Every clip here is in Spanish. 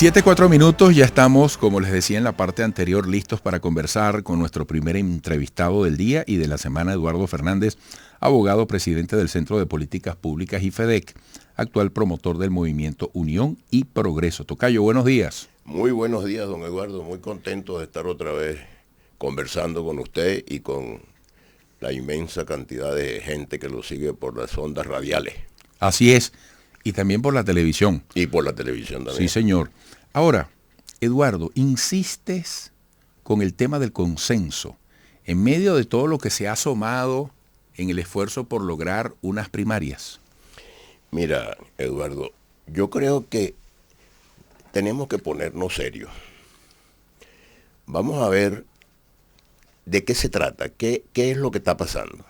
7:04, ya estamos, como les decía en la parte anterior, listos para conversar con nuestro primer entrevistado del día y de la semana, Eduardo Fernández, abogado, presidente del Centro de Políticas Públicas IFEDEC, actual promotor del movimiento Unión y Progreso. Tocayo, buenos días. Muy buenos días, don Eduardo, muy contento de estar otra vez conversando con usted y con la inmensa cantidad de gente que lo sigue por las ondas radiales. Así es, y también por la televisión. Y por la televisión también. Sí, señor. Ahora, Eduardo, insistes con el tema del consenso, en medio de todo lo que se ha asomado en el esfuerzo por lograr unas primarias. Mira, Eduardo, yo creo que tenemos que ponernos serios. Vamos a ver de qué se trata, qué es lo que está pasando.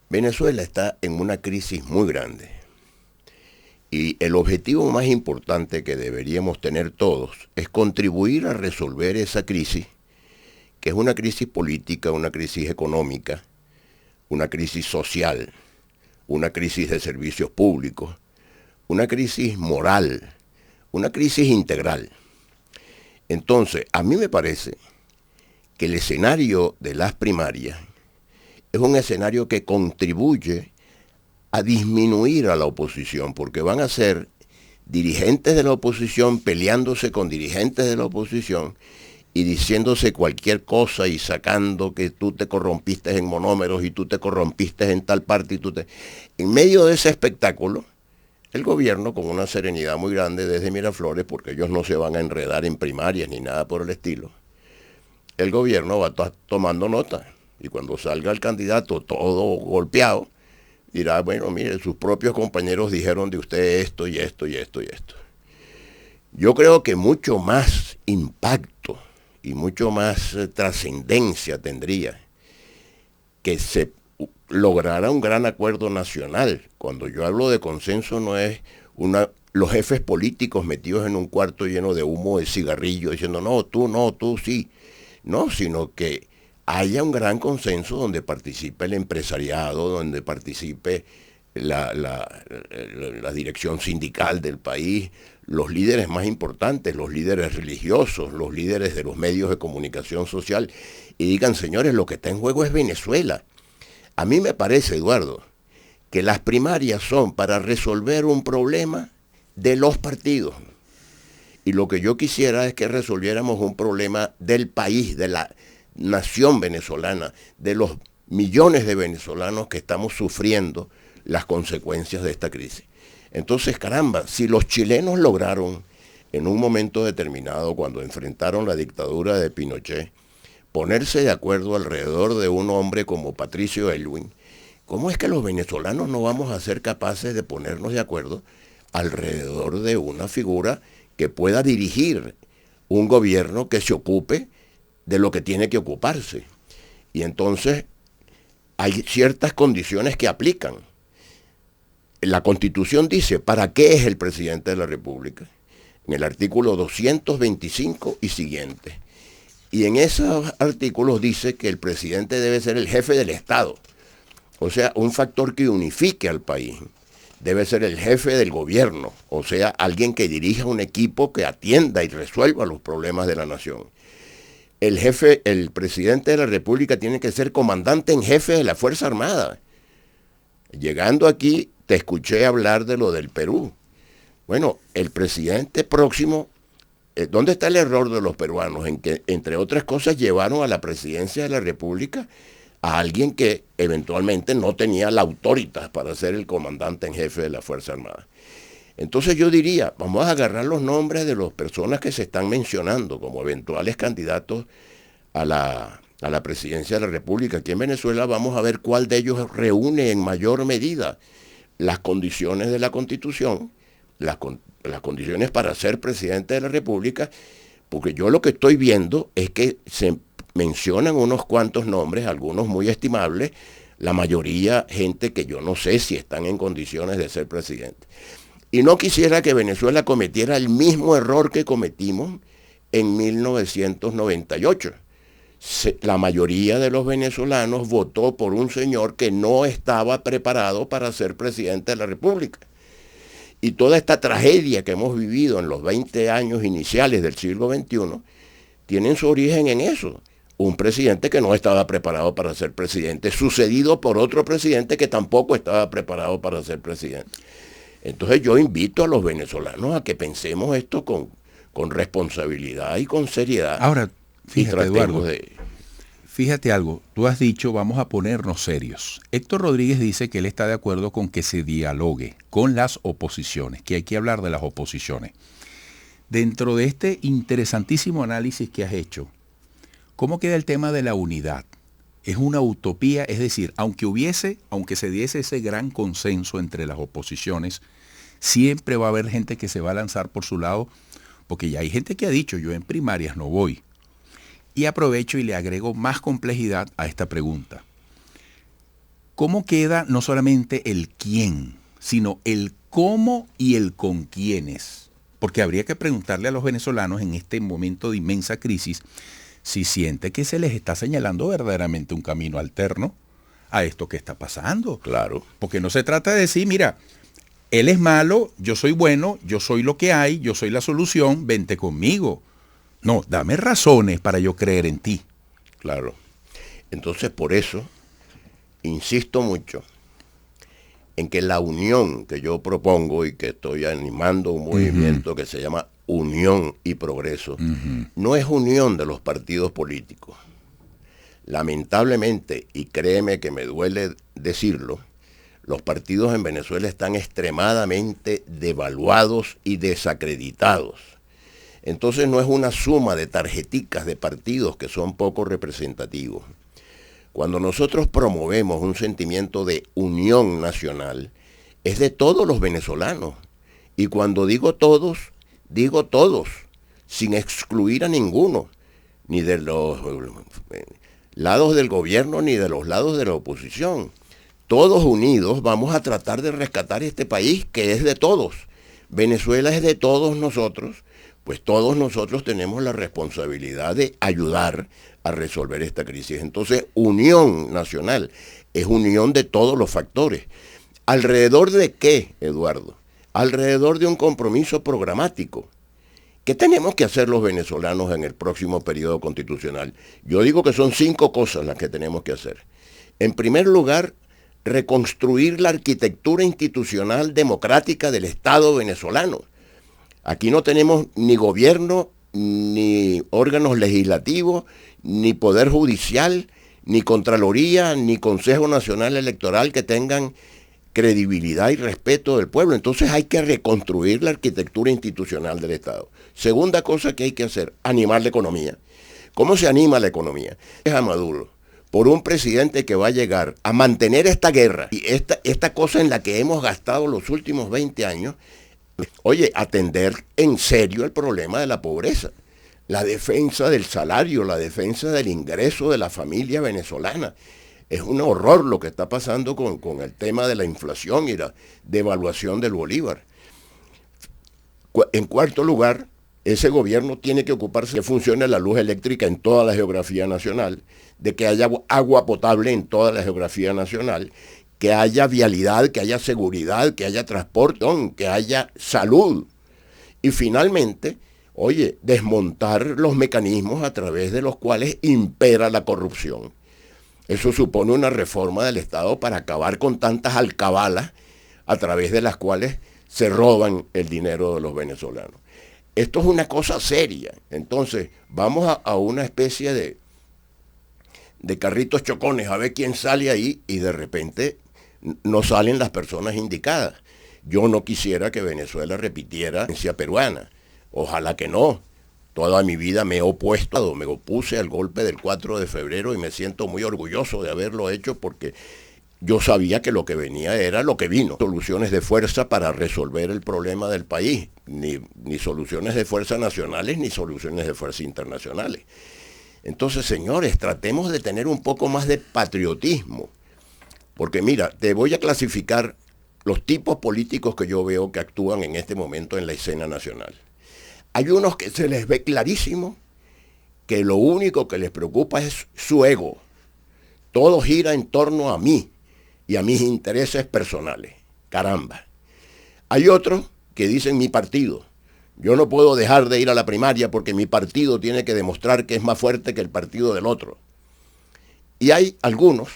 Venezuela está en una crisis muy grande. Y el objetivo más importante que deberíamos tener todos es contribuir a resolver esa crisis, que es una crisis política, una crisis económica, una crisis social, una crisis de servicios públicos, una crisis moral, una crisis integral. Entonces, a mí me parece que el escenario de las primarias es un escenario que contribuye a disminuir a la oposición, porque van a ser dirigentes de la oposición peleándose con dirigentes de la oposición y diciéndose cualquier cosa y sacando que tú te corrompiste en monómeros y tú te corrompiste en tal parte y En medio de ese espectáculo, el gobierno, con una serenidad muy grande desde Miraflores, porque ellos no se van a enredar en primarias ni nada por el estilo, el gobierno va a estar tomando nota. Y cuando salga el candidato todo golpeado, dirá, bueno, mire, sus propios compañeros dijeron de usted esto y esto y esto y esto. Yo creo que mucho más impacto y mucho más trascendencia tendría que se lograra un gran acuerdo nacional. Cuando yo hablo de consenso no es los jefes políticos metidos en un cuarto lleno de humo de cigarrillo diciendo no, tú sí. No, sino que haya un gran consenso donde participe el empresariado, donde participe la dirección sindical del país, los líderes más importantes, los líderes religiosos, los líderes de los medios de comunicación social, y digan, señores, lo que está en juego es Venezuela. A mí me parece, Eduardo, que las primarias son para resolver un problema de los partidos. Y lo que yo quisiera es que resolviéramos un problema del país, de la nación venezolana, de los millones de venezolanos que estamos sufriendo las consecuencias de esta crisis. Entonces, caramba, si los chilenos lograron en un momento determinado, cuando enfrentaron la dictadura de Pinochet, ponerse de acuerdo alrededor de un hombre como Patricio Aylwin, ¿cómo es que los venezolanos no vamos a ser capaces de ponernos de acuerdo alrededor de una figura que pueda dirigir un gobierno que se ocupe de lo que tiene que ocuparse? Y entonces hay ciertas condiciones que aplican. La Constitución dice, ¿para qué es el presidente de la República? En el artículo 225 y siguiente. Y en esos artículos dice que el presidente debe ser el jefe del Estado. O sea, un factor que unifique al país. Debe ser el jefe del gobierno, o sea, alguien que dirija un equipo que atienda y resuelva los problemas de la nación. El presidente de la República tiene que ser comandante en jefe de la Fuerza Armada. Llegando aquí, te escuché hablar de lo del Perú. Bueno, el presidente próximo, ¿dónde está el error de los peruanos? En que, entre otras cosas, llevaron a la presidencia de la República a alguien que eventualmente no tenía la autoridad para ser el comandante en jefe de la Fuerza Armada. Entonces yo diría, vamos a agarrar los nombres de las personas que se están mencionando como eventuales candidatos a la presidencia de la República. Aquí en Venezuela vamos a ver cuál de ellos reúne en mayor medida las condiciones de la Constitución, las condiciones para ser presidente de la República, porque yo lo que estoy viendo es que se mencionan unos cuantos nombres, algunos muy estimables, la mayoría gente que yo no sé si están en condiciones de ser presidente. Y no quisiera que Venezuela cometiera el mismo error que cometimos en 1998. La mayoría de los venezolanos votó por un señor que no estaba preparado para ser presidente de la República. Y toda esta tragedia que hemos vivido en los 20 años iniciales del siglo XXI tienen su origen en eso. Un presidente que no estaba preparado para ser presidente, sucedido por otro presidente que tampoco estaba preparado para ser presidente. Entonces yo invito a los venezolanos a que pensemos esto con responsabilidad y con seriedad. Ahora, fíjate, Eduardo, de... fíjate algo, tú has dicho vamos a ponernos serios. Héctor Rodríguez dice que él está de acuerdo con que se dialogue con las oposiciones, que hay que hablar de las oposiciones. Dentro de este interesantísimo análisis que has hecho, ¿cómo queda el tema de la unidad? ¿Es una utopía? Es decir, aunque se diese ese gran consenso entre las oposiciones, siempre va a haber gente que se va a lanzar por su lado, porque ya hay gente que ha dicho, yo en primarias no voy. Y aprovecho y le agrego más complejidad a esta pregunta. ¿Cómo queda no solamente el quién, sino el cómo y el con quiénes? Porque habría que preguntarle a los venezolanos en este momento de inmensa crisis si siente que se les está señalando verdaderamente un camino alterno a esto que está pasando. Claro. Porque no se trata de decir, mira, él es malo, yo soy bueno, yo soy lo que hay, yo soy la solución, vente conmigo. No, dame razones para yo creer en ti. Claro. Entonces, por eso, insisto mucho en que la unión que yo propongo y que estoy animando un movimiento que se llama Unión y Progreso, no es unión de los partidos políticos. Lamentablemente, y créeme que me duele decirlo, los partidos en Venezuela están extremadamente devaluados y desacreditados. Entonces no es una suma de tarjeticas de partidos que son poco representativos. Cuando nosotros promovemos un sentimiento de unión nacional, es de todos los venezolanos. Y cuando digo todos, sin excluir a ninguno, ni de los lados del gobierno ni de los lados de la oposición. Todos unidos vamos a tratar de rescatar este país que es de todos. Venezuela es de todos nosotros, pues todos nosotros tenemos la responsabilidad de ayudar a resolver esta crisis. Entonces, unión nacional es unión de todos los factores. ¿Alrededor de qué, Eduardo? Alrededor de un compromiso programático. ¿Qué tenemos que hacer los venezolanos en el próximo periodo constitucional? Yo digo que son 5 cosas las que tenemos que hacer. En primer lugar, reconstruir la arquitectura institucional democrática del Estado venezolano. Aquí no tenemos ni gobierno, ni órganos legislativos, ni poder judicial, ni Contraloría, ni Consejo Nacional Electoral que tengan credibilidad y respeto del pueblo. Entonces hay que reconstruir la arquitectura institucional del Estado. Segunda cosa que hay que hacer, animar la economía. ¿Cómo se anima la economía? Es a Maduro, por un presidente que va a llegar a mantener esta guerra y esta cosa en la que hemos gastado los últimos 20 años, oye, atender en serio el problema de la pobreza, la defensa del salario, la defensa del ingreso de la familia venezolana. Es un horror lo que está pasando con el tema de la inflación y la devaluación del bolívar. En cuarto lugar, ese gobierno tiene que ocuparse de que funcione la luz eléctrica en toda la geografía nacional, de que haya agua potable en toda la geografía nacional, que haya vialidad, que haya seguridad, que haya transporte, que haya salud. Y finalmente, oye, desmontar los mecanismos a través de los cuales impera la corrupción. Eso supone una reforma del Estado para acabar con tantas alcabalas a través de las cuales se roban el dinero de los venezolanos. Esto es una cosa seria. Entonces, vamos a una especie de carritos chocones, a ver quién sale ahí, y de repente no salen las personas indicadas. Yo no quisiera que Venezuela repitiera la experiencia peruana. Ojalá que no. Toda mi vida me opuse al golpe del 4 de febrero y me siento muy orgulloso de haberlo hecho porque yo sabía que lo que venía era lo que vino. Soluciones de fuerza para resolver el problema del país, ni soluciones de fuerza nacionales ni soluciones de fuerza internacionales. Entonces, señores, tratemos de tener un poco más de patriotismo. Porque mira, te voy a clasificar los tipos políticos que yo veo que actúan en este momento en la escena nacional. Hay unos que se les ve clarísimo que lo único que les preocupa es su ego. Todo gira en torno a mí y a mis intereses personales. Caramba. Hay otros que dicen mi partido. Yo no puedo dejar de ir a la primaria porque mi partido tiene que demostrar que es más fuerte que el partido del otro. Y hay algunos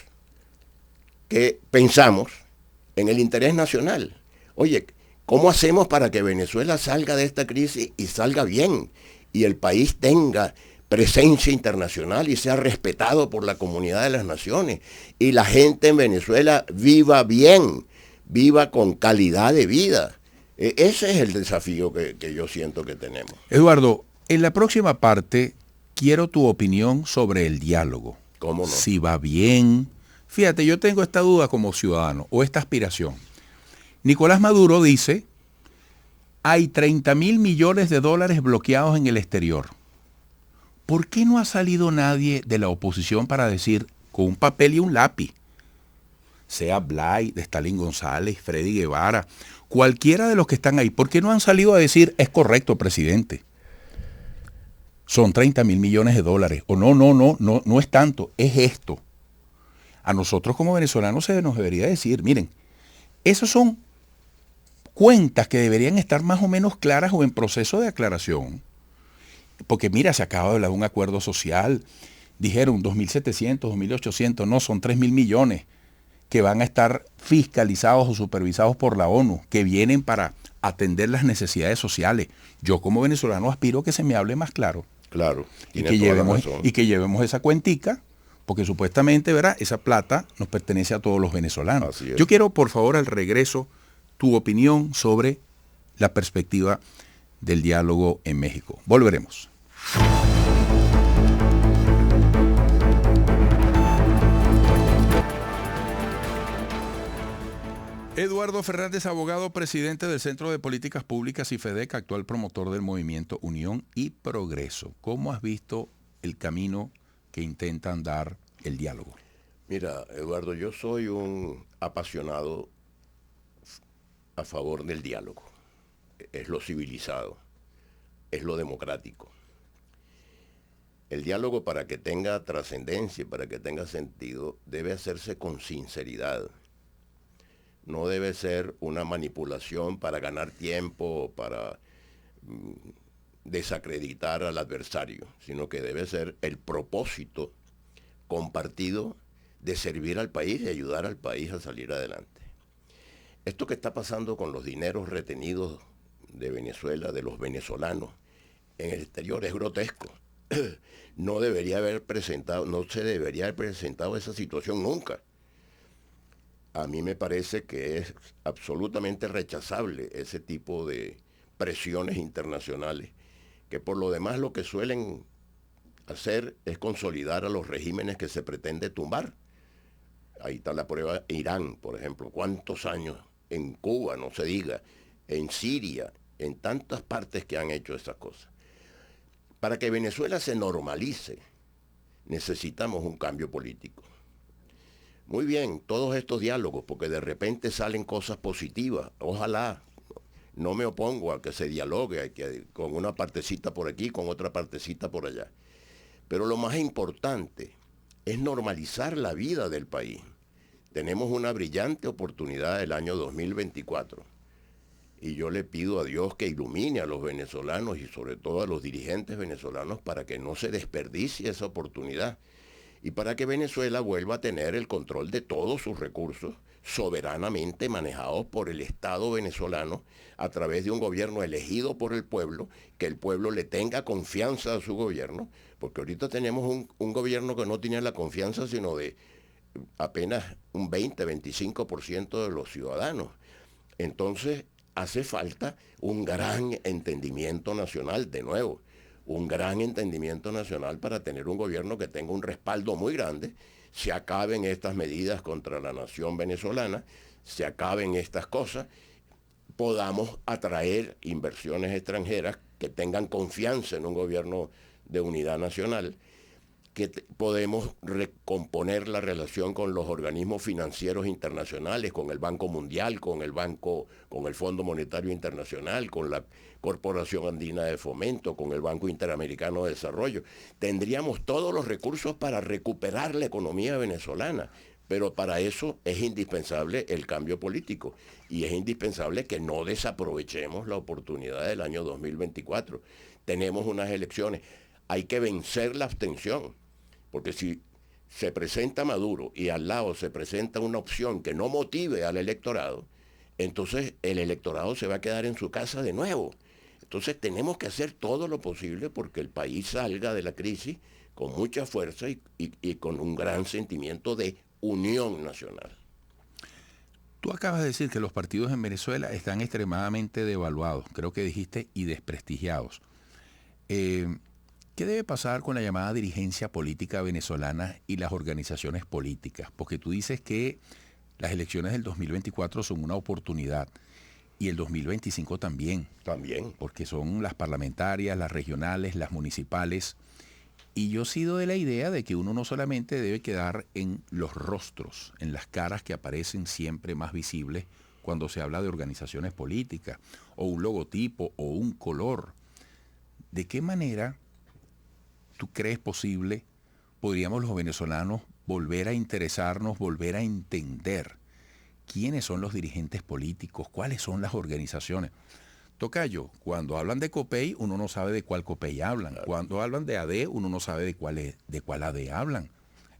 que pensamos en el interés nacional. Oye, ¿cómo hacemos para que Venezuela salga de esta crisis y salga bien? Y el país tenga presencia internacional y sea respetado por la comunidad de las naciones. Y la gente en Venezuela viva bien, viva con calidad de vida. Ese es el desafío que yo siento que tenemos. Eduardo, en la próxima parte quiero tu opinión sobre el diálogo. ¿Cómo no? Si va bien. Fíjate, yo tengo esta duda como ciudadano o esta aspiración. Nicolás Maduro dice, hay 30.000 millones de dólares bloqueados en el exterior. ¿Por qué no ha salido nadie de la oposición para decir, con un papel y un lápiz, sea Blay, de Stalin González, Freddy Guevara, cualquiera de los que están ahí, ¿por qué no han salido a decir, es correcto, presidente? Son 30.000 millones de dólares. O no es tanto, es esto. A nosotros como venezolanos se nos debería decir, miren, esas son cuentas que deberían estar más o menos claras o en proceso de aclaración. Porque mira, se acaba de hablar de un acuerdo social, dijeron 2.700, 2.800, no, son 3.000 millones que van a estar fiscalizados o supervisados por la ONU, que vienen para atender las necesidades sociales. Yo como venezolano aspiro a que se me hable más claro. Claro. Y que llevemos esa cuentica, porque supuestamente, ¿verdad?, esa plata nos pertenece a todos los venezolanos. Así es. Yo quiero, por favor, al regreso, tu opinión sobre la perspectiva del diálogo en México. Volveremos. Eduardo Fernández, abogado, presidente del Centro de Políticas Públicas y FEDEC, actual promotor del movimiento Unión y Progreso. ¿Cómo has visto el camino que intentan dar el diálogo? Mira, Eduardo, yo soy un apasionado a favor del diálogo. Es lo civilizado, es lo democrático. El diálogo, para que tenga trascendencia, para que tenga sentido, debe hacerse con sinceridad. No debe ser una manipulación para ganar tiempo, para desacreditar al adversario, sino que debe ser el propósito compartido de servir al país y ayudar al país a salir adelante. Esto que está pasando con los dineros retenidos de Venezuela, de los venezolanos, en el exterior es grotesco. No se debería haber presentado esa situación nunca. A mí me parece que es absolutamente rechazable ese tipo de presiones internacionales, que por lo demás lo que suelen hacer es consolidar a los regímenes que se pretende tumbar. Ahí está la prueba Irán, por ejemplo. ¿Cuántos años? En Cuba, no se diga, en Siria, en tantas partes que han hecho esas cosas. Para que Venezuela se normalice, necesitamos un cambio político. Muy bien, todos estos diálogos, porque de repente salen cosas positivas. Ojalá, no me opongo a que se dialogue con una partecita por aquí, con otra partecita por allá. Pero lo más importante es normalizar la vida del país. Tenemos una brillante oportunidad el año 2024. Y yo le pido a Dios que ilumine a los venezolanos y sobre todo a los dirigentes venezolanos para que no se desperdicie esa oportunidad y para que Venezuela vuelva a tener el control de todos sus recursos soberanamente manejados por el Estado venezolano a través de un gobierno elegido por el pueblo, que el pueblo le tenga confianza a su gobierno, porque ahorita tenemos un gobierno que no tiene la confianza sino de apenas un 20-25% de los ciudadanos. Entonces hace falta un gran entendimiento nacional, de nuevo, un gran entendimiento nacional para tener un gobierno que tenga un respaldo muy grande, se acaben estas medidas contra la nación venezolana, se acaben estas cosas, podamos atraer inversiones extranjeras que tengan confianza en un gobierno de unidad nacional, que podemos recomponer la relación con los organismos financieros internacionales, con el Banco Mundial, con el Fondo Monetario Internacional, con la Corporación Andina de Fomento, con el Banco Interamericano de Desarrollo. Tendríamos todos los recursos para recuperar la economía venezolana, Pero para eso es indispensable el cambio político y es indispensable que no desaprovechemos la oportunidad del año 2024. Tenemos unas elecciones, hay que vencer la abstención, porque si se presenta Maduro y al lado se presenta una opción que no motive al electorado, entonces el electorado se va a quedar en su casa de nuevo. Entonces tenemos que hacer todo lo posible porque el país salga de la crisis con mucha fuerza y con un gran sentimiento de unión nacional. Tú acabas de decir que los partidos en Venezuela están extremadamente devaluados, creo que dijiste, y desprestigiados. ¿Qué debe pasar con la llamada dirigencia política venezolana y las organizaciones políticas? Porque tú dices que las elecciones del 2024 son una oportunidad y el 2025 también. También. Porque son las parlamentarias, las regionales, las municipales. Y yo he sido de la idea de que uno no solamente debe quedar en los rostros, en las caras que aparecen siempre más visibles cuando se habla de organizaciones políticas, o un logotipo, o un color. ¿De qué manera tú crees posible podríamos los venezolanos volver a interesarnos, volver a entender quiénes son los dirigentes políticos, cuáles son las organizaciones? Tocayo, cuando hablan de COPEI, uno no sabe de cuál COPEI hablan. Claro. Cuando hablan de AD, uno no sabe de cuál AD hablan.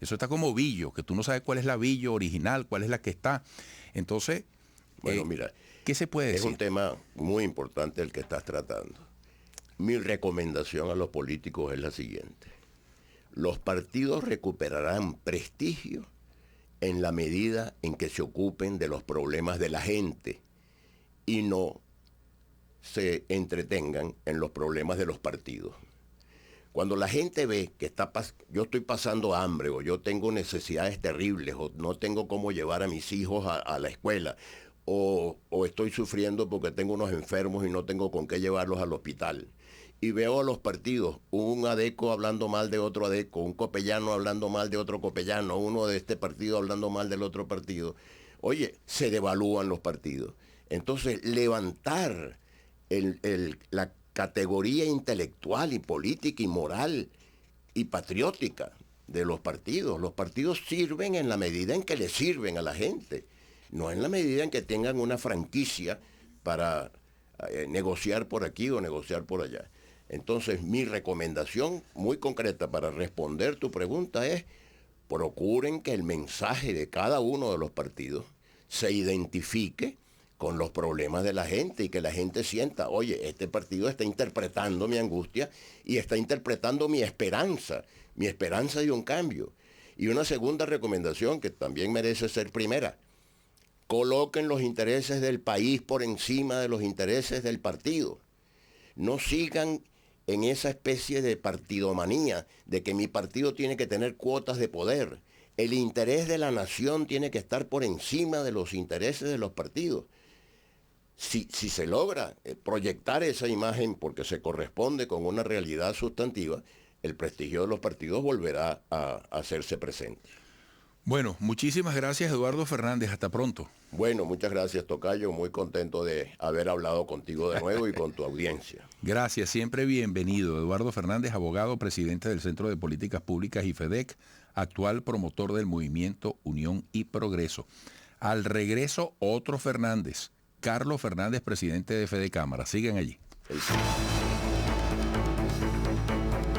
Eso está como Billo, que tú no sabes cuál es la Billo original, cuál es la que está. Entonces, bueno, mira, ¿qué se puede decir? Es un tema muy importante el que estás tratando. Mi recomendación a los políticos es la siguiente. Los partidos recuperarán prestigio en la medida en que se ocupen de los problemas de la gente y no se entretengan en los problemas de los partidos. Cuando la gente ve que yo estoy pasando hambre o yo tengo necesidades terribles o no tengo cómo llevar a mis hijos a la escuela o estoy sufriendo porque tengo unos enfermos y no tengo con qué llevarlos al hospital y veo a los partidos, un adeco hablando mal de otro adeco, un copellano hablando mal de otro copellano, uno de este partido hablando mal del otro partido, oye, se devalúan los partidos. Entonces levantar la categoría intelectual y política y moral y patriótica de los partidos. Los partidos sirven en la medida en que le sirven a la gente, no en la medida en que tengan una franquicia para negociar por aquí o negociar por allá. Entonces, mi recomendación muy concreta para responder tu pregunta es: procuren que el mensaje de cada uno de los partidos se identifique con los problemas de la gente y que la gente sienta, oye, este partido está interpretando mi angustia y está interpretando mi esperanza de un cambio. Y una segunda recomendación que también merece ser primera: coloquen los intereses del país por encima de los intereses del partido. No sigan en esa especie de partidomanía de que mi partido tiene que tener cuotas de poder. El interés de la nación tiene que estar por encima de los intereses de los partidos. Si se logra proyectar esa imagen porque se corresponde con una realidad sustantiva, el prestigio de los partidos volverá a hacerse presente. Bueno, muchísimas gracias, Eduardo Fernández. Hasta pronto. Bueno, muchas gracias, Tocayo. Muy contento de haber hablado contigo de nuevo y con tu audiencia. Gracias, siempre bienvenido. Eduardo Fernández, abogado, presidente del Centro de Políticas Públicas IFEDEC, actual promotor del movimiento Unión y Progreso. Al regreso, otro Fernández, Carlos Fernández, presidente de Fedecámara. Sigan allí. Sí.